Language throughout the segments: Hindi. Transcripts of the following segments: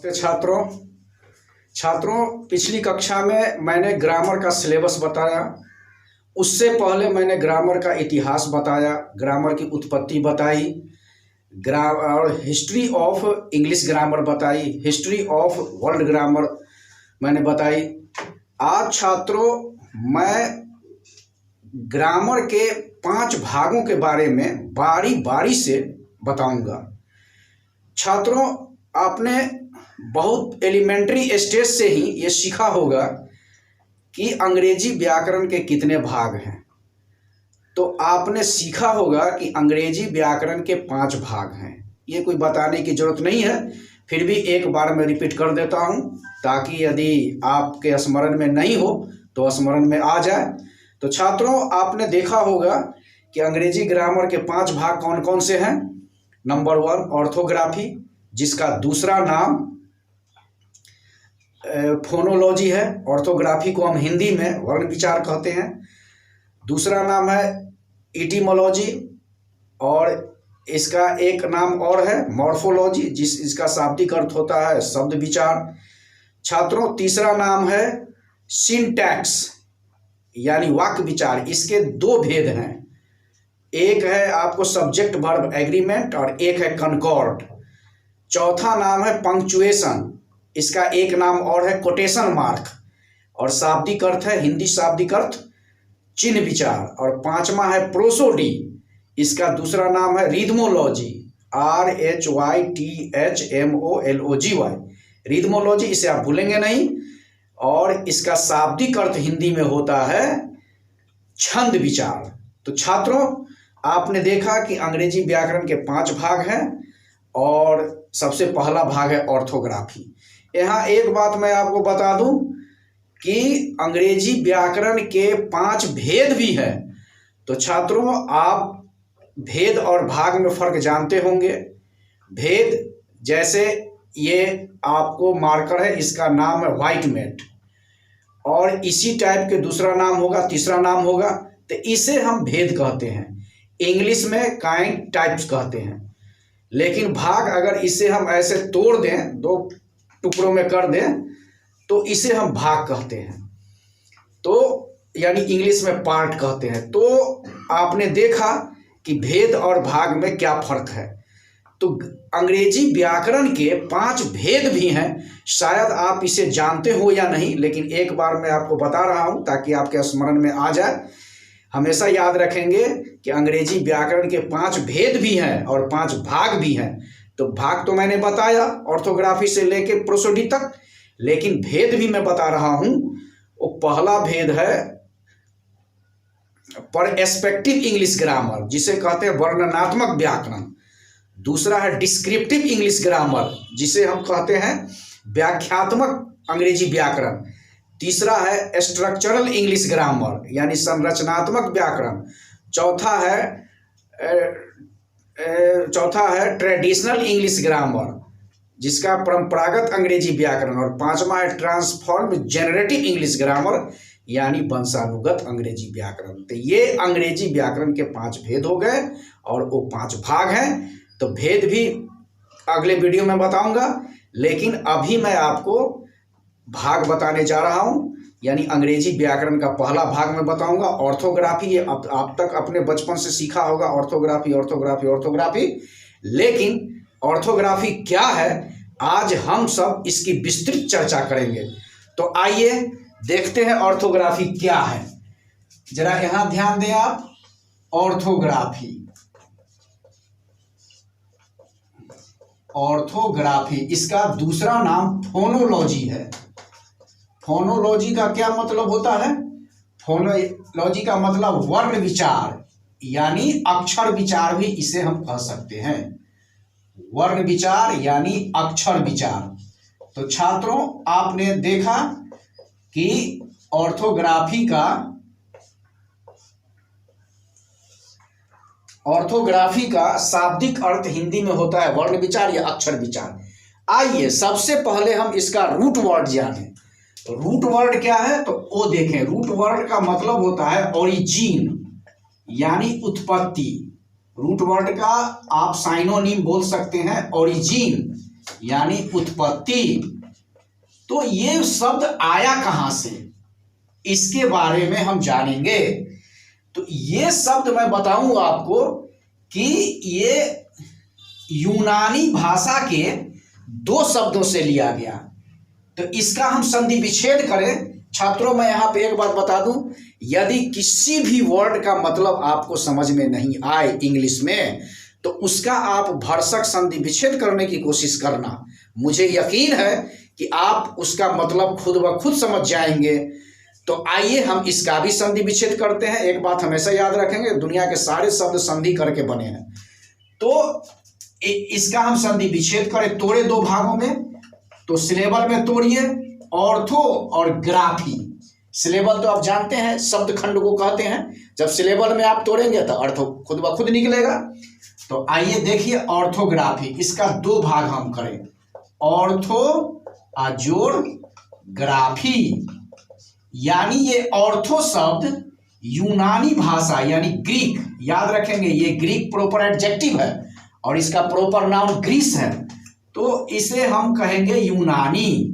तो छात्रों पिछली कक्षा में मैंने ग्रामर का सिलेबस बताया। उससे पहले मैंने ग्रामर का इतिहास बताया, ग्रामर की उत्पत्ति बताई, और हिस्ट्री ऑफ इंग्लिश ग्रामर बताई, हिस्ट्री ऑफ वर्ल्ड ग्रामर मैंने बताई। आज छात्रों मैं ग्रामर के 5 भागों के बारे में बारी बारी से बताऊंगा। छात्रों आपने बहुत एलिमेंट्री स्टेज से ही ये सीखा होगा कि अंग्रेजी व्याकरण के कितने भाग हैं। तो आपने सीखा होगा कि अंग्रेजी व्याकरण के 5 भाग हैं। ये कोई बताने की जरूरत नहीं है, फिर भी एक बार मैं रिपीट कर देता हूँ ताकि यदि आपके स्मरण में नहीं हो तो स्मरण में आ जाए। तो छात्रों आपने देखा होगा कि अंग्रेजी ग्रामर के 5 भाग कौन कौन से हैं। नंबर 1 ऑर्थोग्राफी, जिसका दूसरा नाम फोनोलॉजी है। ऑर्थोग्राफी को हम हिंदी में वर्ण विचार कहते हैं। दूसरा नाम है इटिमोलॉजी, और इसका एक नाम और है मॉर्फोलॉजी, इसका शाब्दिक अर्थ होता है शब्द विचार। छात्रों तीसरा नाम है सिंटैक्स यानी वाक्य विचार। इसके 2 भेद हैं, एक है आपको सब्जेक्ट वर्ब एग्रीमेंट और एक है कनकॉर्ड। चौथा नाम है पंक्चुएशन, इसका एक नाम और है कोटेशन मार्क, और शाब्दिक अर्थ है हिंदी शाब्दिक अर्थ चिन्ह विचार। और 5वां है प्रोसोडी, इसका दूसरा नाम है रिदमोलॉजी, RHYTHMOLOGY, रिदमोलॉजी, इसे आप भूलेंगे नहीं। और इसका शाब्दिक अर्थ हिंदी में होता है छंद विचार। तो छात्रों आपने देखा कि अंग्रेजी व्याकरण के 5 भाग हैं और सबसे पहला भाग है ऑर्थोग्राफी। यहाँ एक बात मैं आपको बता दूं कि अंग्रेजी व्याकरण के 5 भेद भी हैं। तो छात्रों आप भेद और भाग में फर्क जानते होंगे। भेद जैसे ये आपको मार्कर है, इसका नाम है व्हाइट मैट, और इसी टाइप के दूसरा नाम होगा, तीसरा नाम होगा, तो इसे हम भेद कहते हैं। इंग्लिश में काइंड टाइप्स कहते हैं। लेकिन भाग अगर इसे हम ऐसे तोड़ दें, 2 टुकड़ों में कर दें, तो इसे हम भाग कहते हैं। तो यानी इंग्लिश में पार्ट कहते हैं। तो आपने देखा कि भेद और भाग में क्या फर्क है। तो अंग्रेजी व्याकरण के 5 भेद भी हैं। शायद आप इसे जानते हो या नहीं, लेकिन एक बार मैं आपको बता रहा हूं ताकि आपके स्मरण में आ जाए। हमेशा याद रखेंगे कि अंग्रेजी व्याकरण के 5 भेद भी हैं और 5 भाग भी हैं। तो भाग तो मैंने बताया ऑर्थोग्राफी से लेके प्रोसोडी तक, लेकिन भेद भी मैं बता रहा हूं। वो पहला भेद है परस्पेक्टिव इंग्लिश ग्रामर, जिसे कहते हैं वर्णनात्मक व्याकरण। दूसरा है डिस्क्रिप्टिव इंग्लिश ग्रामर, जिसे हम कहते हैं व्याख्यात्मक अंग्रेजी व्याकरण। तीसरा है स्ट्रक्चरल इंग्लिश ग्रामर यानी संरचनात्मक व्याकरण। चौथा है ट्रेडिशनल इंग्लिश ग्रामर, जिसका परंपरागत अंग्रेजी व्याकरण। और 5वां है ट्रांसफॉर्म जेनरेटिव इंग्लिश ग्रामर यानी वंशानुगत अंग्रेजी व्याकरण। तो ये अंग्रेजी व्याकरण के 5 भेद हो गए और वो 5 भाग हैं। तो भेद भी अगले वीडियो में बताऊंगा, लेकिन अभी मैं आपको भाग बताने जा रहा हूं, यानी अंग्रेजी व्याकरण का पहला भाग मैं बताऊंगा ऑर्थोग्राफी। ये आप तक अपने बचपन से सीखा होगा ऑर्थोग्राफी ऑर्थोग्राफी ऑर्थोग्राफी, लेकिन ऑर्थोग्राफी क्या है आज हम सब इसकी विस्तृत चर्चा करेंगे। तो आइए देखते हैं ऑर्थोग्राफी क्या है। जरा यहां ध्यान दें आप। ऑर्थोग्राफी, इसका दूसरा नाम फोनोलॉजी है। फोनोलॉजी का क्या मतलब होता है? फोनोलॉजी का मतलब वर्ण विचार यानी अक्षर विचार भी इसे हम कह सकते हैं। वर्ण विचार यानी अक्षर विचार। तो छात्रों आपने देखा कि ऑर्थोग्राफी का शाब्दिक अर्थ हिंदी में होता है वर्ण विचार या अक्षर विचार। आइए सबसे पहले हम इसका रूट वर्ड जानें। रूट वर्ड क्या है तो वो देखें। रूट वर्ड का मतलब होता है ओरिजिन यानी उत्पत्ति। रूट वर्ड का आप साइनोनिम बोल सकते हैं ओरिजिन यानी उत्पत्ति। तो ये शब्द आया कहाँ से, इसके बारे में हम जानेंगे। तो ये शब्द मैं बताऊं आपको कि ये यूनानी भाषा के 2 शब्दों से लिया गया। तो इसका हम संधि विच्छेद करें। छात्रों, मैं यहाँ पे एक बात बता दूं, यदि किसी भी वर्ड का मतलब आपको समझ में नहीं आए इंग्लिश में, तो उसका आप भरसक संधि विच्छेद करने की कोशिश करना। मुझे यकीन है कि आप उसका मतलब खुद ब खुद समझ जाएंगे। तो आइए हम इसका भी संधि विच्छेद करते हैं। एक बात हमेशा याद रखेंगे, दुनिया के सारे शब्द संधि करके बने हैं। तो इसका हम संधि विच्छेद करें, तोड़े 2 भागों में। तो सिलेबल में तोड़िए, ऑर्थो और ग्राफी। सिलेबल तो आप जानते हैं शब्द खंड को कहते हैं। जब सिलेबल में आप तोड़ेंगे तो अर्थो खुद ब खुद निकलेगा। तो आइए देखिए ऑर्थोग्राफी, इसका 2 भाग हम करें, ऑर्थो अजोड़ ग्राफी। यानी ये ऑर्थो शब्द यूनानी भाषा यानी ग्रीक, याद रखेंगे ये ग्रीक प्रॉपर एडजेक्टिव है और इसका प्रॉपर नाउन ग्रीस है। तो इसे हम कहेंगे यूनानी,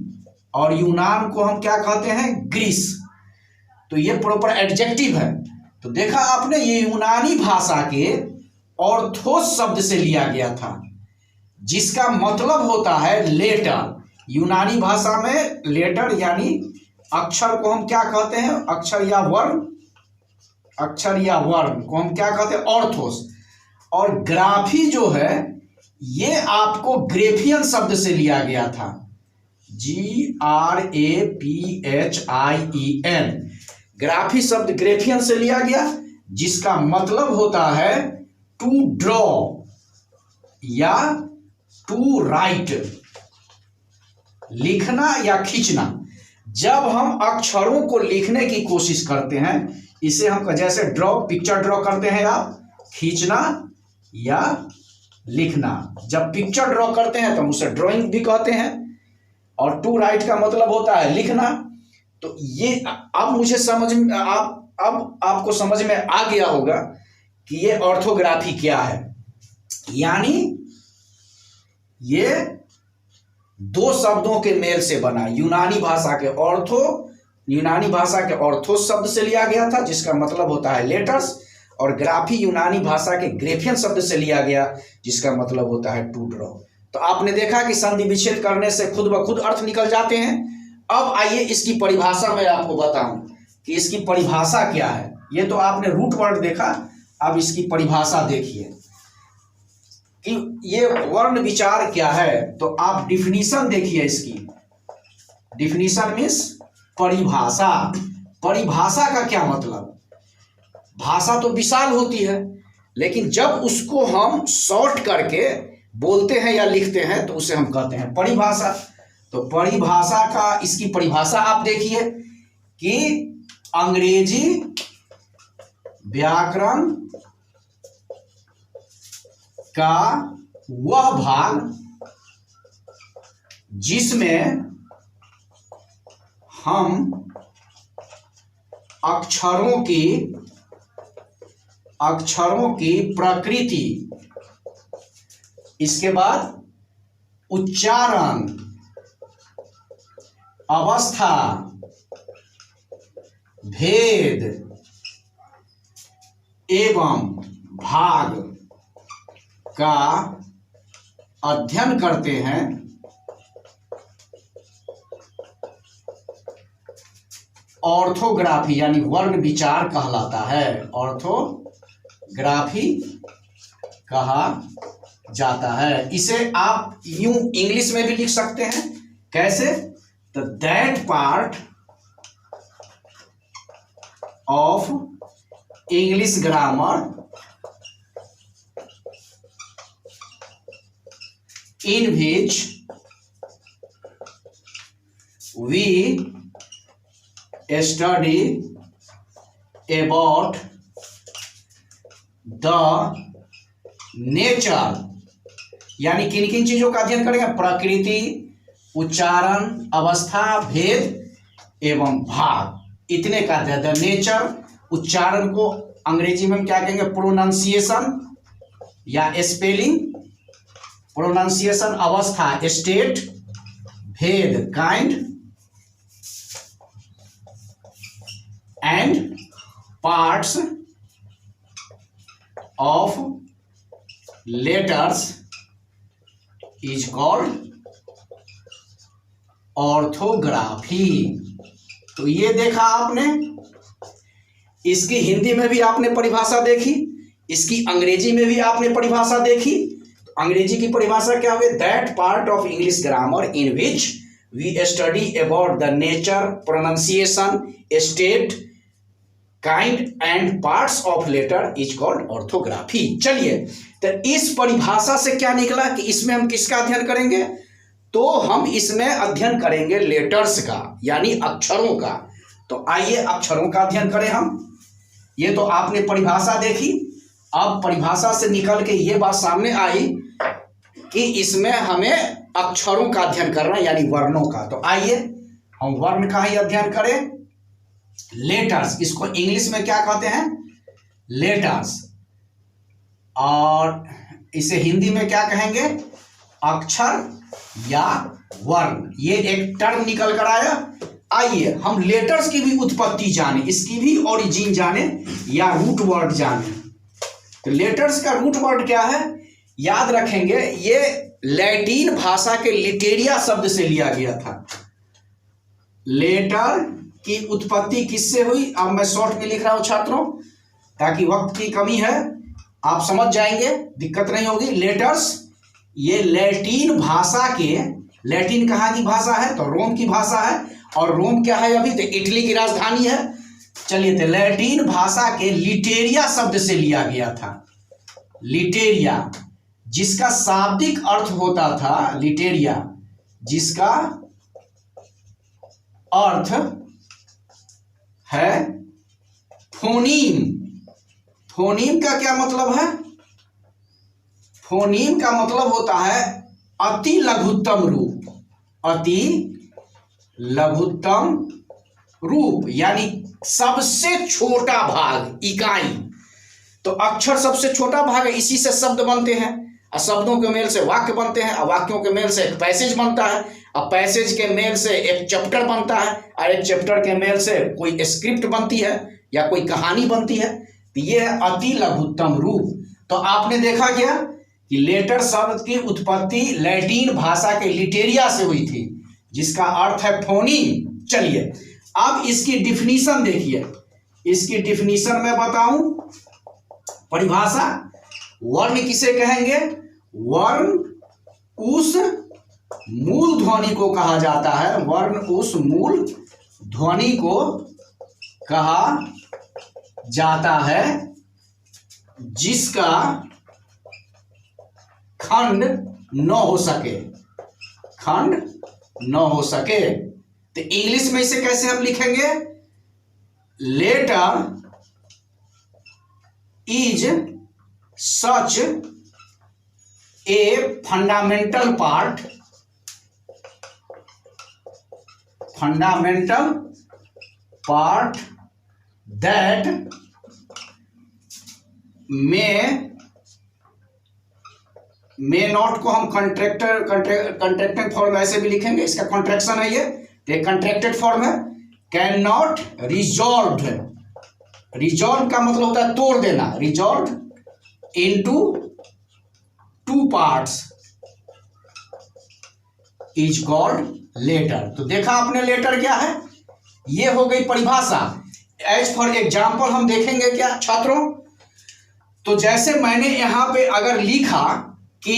और यूनान को हम क्या कहते हैं, ग्रीस। तो ये प्रॉपर एडजेक्टिव है। तो देखा आपने, ये यूनानी भाषा के ऑर्थोस शब्द से लिया गया था, जिसका मतलब होता है लेटर। यूनानी भाषा में लेटर यानी अक्षर को हम क्या कहते हैं, अक्षर या वर्ण, अक्षर या वर्ण को हम क्या कहते हैं, ऑर्थोस। और ग्राफी जो है ये आपको ग्रेफियन शब्द से लिया गया था, GRAPHIEN। ग्राफी शब्द ग्रेफियन से लिया गया, जिसका मतलब होता है टू ड्रॉ या टू राइट, लिखना या खींचना। जब हम अक्षरों को लिखने की कोशिश करते हैं, इसे हम जैसे ड्रॉ, पिक्चर ड्रॉ करते हैं आप, खींचना या लिखना। जब पिक्चर ड्रॉ करते हैं तो हम उसे ड्राइंग भी कहते हैं, और टू राइट का मतलब होता है लिखना। तो ये अब मुझे समझ में अब आपको समझ में आ गया होगा कि ये ऑर्थोग्राफी क्या है। यानी ये 2 शब्दों के मेल से बना, यूनानी भाषा के ऑर्थोस शब्द से लिया गया था, जिसका मतलब होता है लेटर्स, और ग्राफी यूनानी भाषा के ग्रेफियन शब्द से लिया गया, जिसका मतलब होता है टू ड्रॉ। तो आपने देखा कि संधि विच्छेद करने से खुद ब खुद अर्थ निकल जाते हैं। अब आइए इसकी परिभाषा मैं आपको बताऊं कि इसकी परिभाषा क्या है। ये तो आपने रूट वर्ड देखा, अब इसकी परिभाषा देखिए कि ये वर्ण विचार क्या है। तो आप डिफिनीशन देखिए इसकी। डिफिनीशन मीन्स परिभाषा। परिभाषा का क्या मतलब, भाषा तो विशाल होती है, लेकिन जब उसको हम शॉर्ट करके बोलते हैं या लिखते हैं तो उसे हम कहते हैं परिभाषा। तो परिभाषा का, इसकी परिभाषा आप देखिए कि अंग्रेजी व्याकरण का वह भाग जिसमें हम अक्षरों की प्रकृति, इसके बाद उच्चारण, अवस्था, भेद एवं भाग का अध्ययन करते हैं, ऑर्थोग्राफी यानी वर्ण विचार कहलाता है। ऑर्थोग्राफी कहा जाता है। इसे आप यूं इंग्लिश में भी लिख सकते हैं, कैसे, तो that part of English grammar in which we study about the nature, यानी किन किन चीजों का अध्ययन करेंगे, प्रकृति, उच्चारण, अवस्था, भेद एवं भाग, इतने का अध्ययन। द नेचर, उच्चारण को अंग्रेजी में हम क्या कहेंगे, प्रोनाउंसिएशन या स्पेलिंग, प्रोनाउंसिएशन अवस्था, स्टेट, भेद, kind and parts of letters is called orthography. तो ये देखा आपने, इसकी हिंदी में भी आपने परिभाषा देखी, इसकी अंग्रेजी में भी आपने परिभाषा देखी। तो अंग्रेजी की परिभाषा क्या हुई? That part of English grammar in which we study about the nature, pronunciation, state, kind and parts of letter is called orthography. चलिए, तो इस परिभाषा से क्या निकला कि इसमें हम किसका अध्ययन करेंगे? तो हम इसमें अध्ययन करेंगे लेटर्स का, यानी अक्षरों का। तो आइए अक्षरों का अध्ययन करें हम। ये तो आपने परिभाषा देखी, अब परिभाषा से निकल के ये बात सामने आई कि इसमें हमें अक्षरों का अध्ययन करना, यानी वर्णों का। तो आइए हम वर्ण का ही अध्ययन करें। लेटर्स, इसको इंग्लिश में क्या कहते हैं? लेटर्स। और इसे हिंदी में क्या कहेंगे? अक्षर या वर्ण। ये एक टर्म निकल कर आया। आइए हम लेटर्स की भी उत्पत्ति जाने, इसकी भी ओरिजिन जाने या रूट वर्ड जाने। तो लेटर्स का रूट वर्ड क्या है? याद रखेंगे, ये लैटिन भाषा के लिटेरिया शब्द से लिया गया था। लेटर की उत्पत्ति किससे हुई? अब मैं शॉर्ट में लिख रहा हूं छात्रों, ताकि वक्त की कमी है, आप समझ जाएंगे, दिक्कत नहीं होगी। लेटर्स ये लैटिन भाषा के, लैटिन कहाँ की भाषा है? तो रोम की भाषा है। और रोम क्या है अभी? तो इटली की राजधानी है। चलिए, तो लैटिन भाषा के लिटेरिया शब्द से लिया गया था। लिटेरिया, जिसका शाब्दिक अर्थ होता था, लिटेरिया जिसका अर्थ है फोनीम। फोनीम का क्या मतलब है? फोनीम का मतलब होता है अति लघुत्तम रूप। अति लघुत्तम रूप यानी सबसे छोटा भाग, इकाई। तो अक्षर सबसे छोटा भाग है, इसी से शब्द बनते हैं, और शब्दों के मेल से वाक्य बनते हैं, और वाक्यों के मेल से एक पैसेज बनता है, और पैसेज के मेल से एक चैप्टर बनता है, और एक चैप्टर के मेल से कोई स्क्रिप्ट बनती है या कोई कहानी बनती है। तो ये है अति लघुत्तम रूप। तो आपने देखा क्या कि लेटर शब्द की उत्पत्ति लैटिन भाषा के लिटेरिया से हुई थी, जिसका अर्थ है फोनीम। चलिए, अब इसकी डिफिनीशन देखिए। इसकी डिफिनीशन मैं बताऊं, परिभाषा, वर्ण किसे कहेंगे? वर्ण उस मूल ध्वनि को कहा जाता है। वर्ण उस मूल ध्वनि को कहा जाता है जिसका खंड न हो सके। खंड न हो सके। तो इंग्लिश में इसे कैसे हम लिखेंगे? Letter is such a fundamental part, fundamental part that may not को हम कंट्रैक्टेड फॉर्म ऐसे भी लिखेंगे, इसका कॉन्ट्रैक्शन है ये कंट्रैक्टेड फॉर्म है। कैन नॉट रिजॉल्व, रिजॉल्व का मतलब होता है तोड़ देना, resolve into two parts is called letter. तो देखा आपने लेटर क्या है? ये हो गई परिभाषा। एज फॉर एग्जाम्पल हम देखेंगे क्या छात्रों? तो जैसे मैंने यहां पे अगर लिखा कि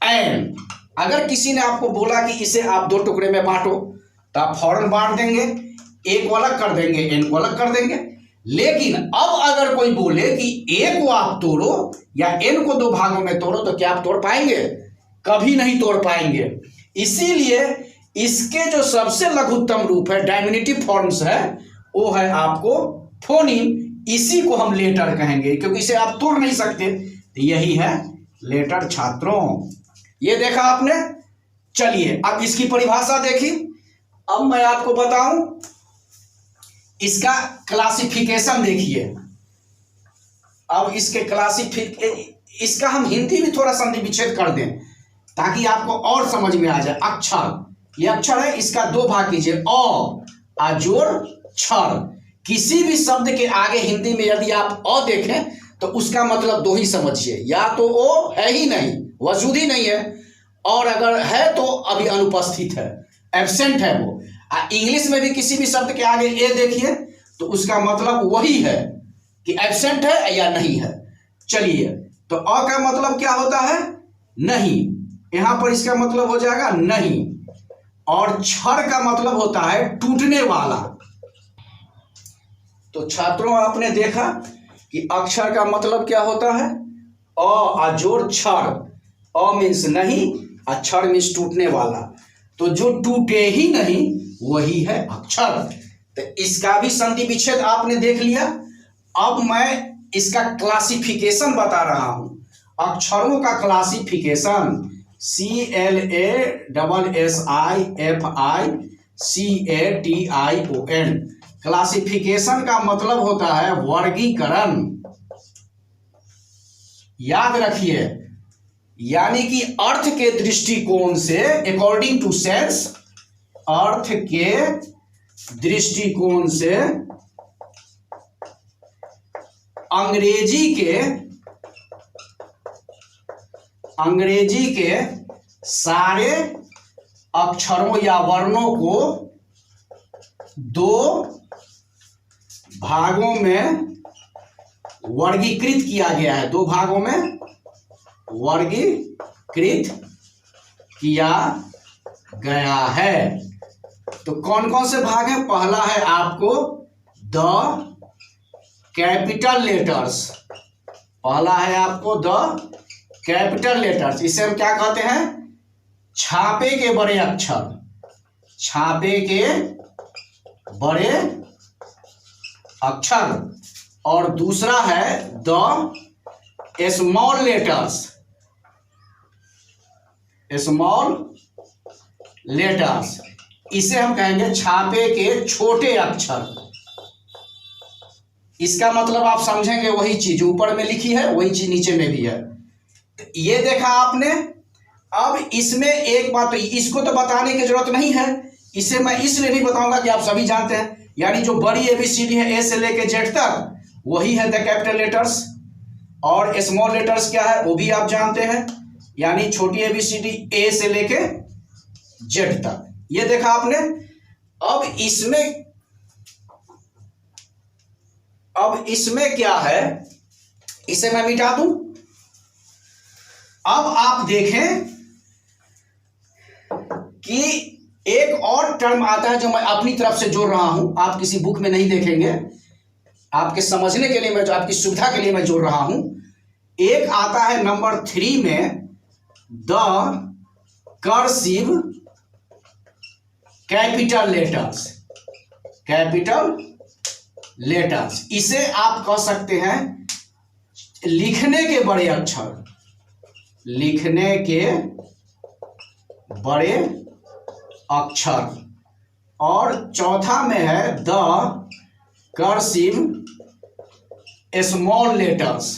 एन, अगर किसी ने आपको बोला कि इसे आप दो टुकड़े में बांटो, तो आप फौरन बांट देंगे, एक को अलग कर देंगे, एन को अलग कर देंगे। लेकिन अब अगर कोई बोले कि ए को आप तोड़ो या एन को दो भागों में तोड़ो, तो क्या आप तोड़ पाएंगे? कभी नहीं तोड़ पाएंगे। इसीलिए इसके जो सबसे लघुत्तम रूप है, डायमिनिटिव फॉर्म्स है, वो है आपको फोनीम। इसी को हम लेटर कहेंगे, क्योंकि इसे आप तोड़ नहीं सकते। तो यही है लेटर छात्रों। ये देखा आपने। चलिए, अब इसकी परिभाषा देखी। अब मैं आपको बताऊं, इसका क्लासिफिकेशन देखिए। अब इसके इसका हम हिंदी भी थोड़ा संधि विच्छेद कर दें। ताकि आपको और समझ में आ जाए। अक्षर, ये अक्षर है, इसका दो भाग कीजिए, अ जोड़ क्षर। किसी भी शब्द के आगे हिंदी में यदि आप अ देखें तो उसका मतलब दो ही समझिए, या तो वो है ही नहीं, वजूद ही नहीं है, और अगर है तो अभी अनुपस्थित है, एब्सेंट है वो। इंग्लिश में भी किसी भी शब्द के आगे ए देखिए तो उसका मतलब वही है कि एब्सेंट है या नहीं है। चलिए, तो अ का मतलब क्या होता है? नहीं, यहां पर इसका मतलब हो जाएगा नहीं। और क्षर का मतलब होता है टूटने वाला। तो छात्रों, आपने देखा कि अक्षर का मतलब क्या होता है? अ जोड़ क्षर। अ मीन्स नहीं, अक्षर मीन्स टूटने वाला। तो जो टूटे ही नहीं वही है अक्षर। तो इसका भी संधि विच्छेद आपने देख लिया। अब मैं इसका क्लासिफिकेशन बता रहा हूं, अक्षरों का क्लासिफिकेशन। CLASSIFICATION। क्लासिफिकेशन का मतलब होता है वर्गीकरण। याद रखिए, यानी कि अर्थ के दृष्टिकोण से, अकॉर्डिंग टू सेंस, अर्थ के दृष्टिकोण से अंग्रेजी के सारे अक्षरों या वर्णों को दो भागों में वर्गीकृत किया गया है। दो भागों में वर्गीकृत किया गया है। तो कौन कौन से भाग हैं? पहला है आपको द कैपिटल लेटर्स। पहला है आपको द कैपिटल लेटर्स। इसे हम क्या कहते हैं? छापे के बड़े अक्षर। छापे के बड़े अक्षर। और दूसरा है the small letters. Small letters, इसे हम कहेंगे छापे के छोटे अक्षर। इसका मतलब आप समझेंगे वही चीज ऊपर में लिखी है, वही चीज नीचे में भी है। तो ये देखा आपने। अब इसमें एक बात, इसको तो बताने की जरूरत नहीं है, इसे मैं इसलिए नहीं बताऊंगा कि आप सभी जानते हैं। यानी जो बड़ी एबीसीडी है, ए से लेके जेड तक, वही है द कैपिटल लेटर्स। और स्मॉल लेटर्स क्या है वो भी आप जानते हैं, यानी छोटी एबीसीडी ए से लेके जेड तक। ये देखा आपने। अब इसमें क्या है, इसे मैं मिटा दूं। अब आप देखें कि एक और टर्म आता है जो मैं अपनी तरफ से जोड़ रहा हूं, आप किसी बुक में नहीं देखेंगे, आपके समझने के लिए मैं, जो आपकी सुविधा के लिए मैं जोड़ रहा हूं। एक आता है नंबर 3 में, the cursive capital letters. Capital letters, इसे आप कह सकते हैं लिखने के बड़े अक्षर। लिखने के बड़े अक्षर। और चौथा में है the cursive small letters.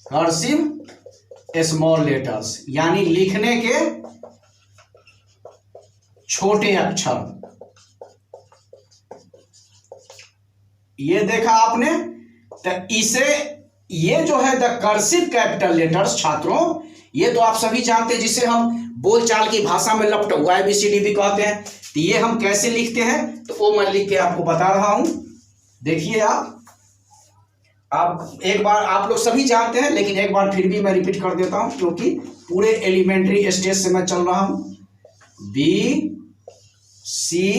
Cursive small letters, यानी लिखने के छोटे अक्षर। ये देखा आपने। तो इसे, ये जो है द कर्सिव कैपिटल लेटर्स छात्रों, ये तो आप सभी जानते हैं, जिसे हम बोलचाल की भाषा में लपटा हुआ एबीसीडी भी कहते हैं। तो ये हम कैसे लिखते हैं तो वो मैं लिख के आपको बता रहा हूं। देखिए आप एक बार, आप लोग सभी जानते हैं, लेकिन एक बार फिर भी मैं रिपीट कर देता हूं, क्योंकि पूरे एलिमेंट्री स्टेज से मैं चल रहा हूं। B C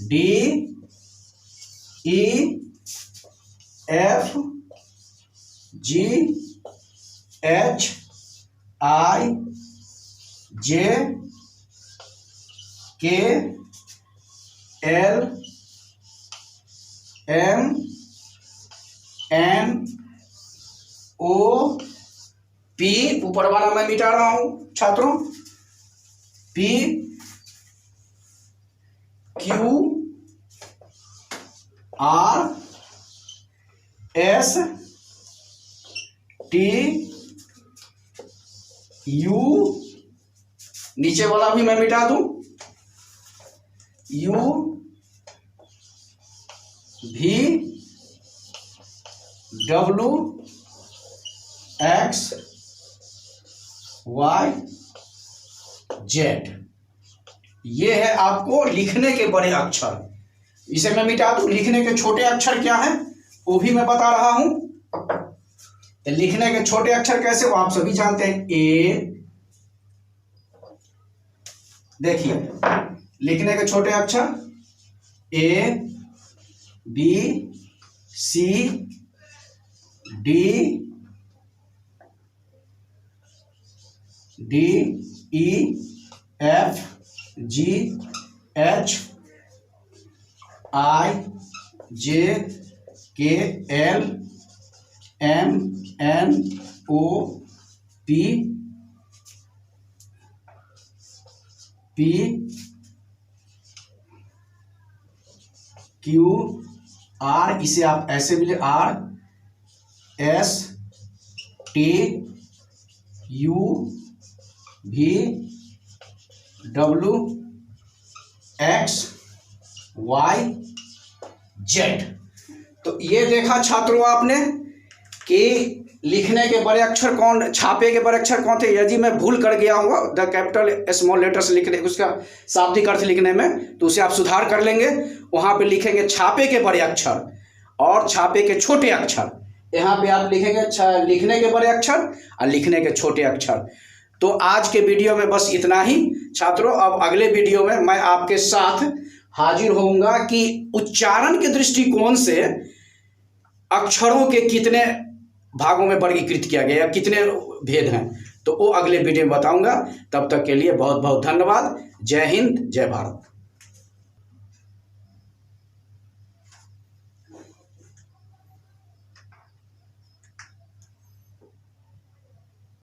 D E F G H I J K L M N O P, ऊपर वाला मैं मिटा रहा हूं छात्रों, P Q R S T U, नीचे वाला भी मैं मिटा दूं, यू भी डब्लू एक्स वाई जेड। ये है आपको लिखने के बड़े अक्षर। इसे मैं मिटा दूं, लिखने के छोटे अक्षर क्या है वो भी मैं बता रहा हूं। तो लिखने के छोटे अक्षर कैसे, वो आप सभी जानते हैं। ए, देखिए लिखने के छोटे अक्षर A B C D D E F G H I J K L M N O P P Q R, इसे आप ऐसे भी ले, आर एस टी यू भी डब्लू एक्स वाई जेड। तो ये देखा छात्रों आपने कि लिखने के बड़े अक्षर कौन, छापे के बड़े अक्षर कौन थे। यदि मैं भूल कर गया हूँ द कैपिटल स्मॉल लेटर्स लिखने, उसका शाब्दिक अर्थ लिखने में, तो उसे आप सुधार कर लेंगे। वहाँ पे लिखेंगे छापे के बड़े अक्षर और छापे के छोटे अक्षर। यहाँ पे आप लिखेंगे लिखने के बड़े अक्षर और लिखने के छोटे अक्षर। तो आज के वीडियो में बस इतना ही छात्रों। अब अगले वीडियो में मैं आपके साथ हाजिर होऊंगा कि उच्चारण के दृष्टिकोण से अक्षरों के कितने भागों में वर्गीकृत किया गया, कितने भेद हैं, तो वो अगले वीडियो में बताऊंगा। तब तक के लिए बहुत बहुत धन्यवाद। जय हिंद, जय भारत।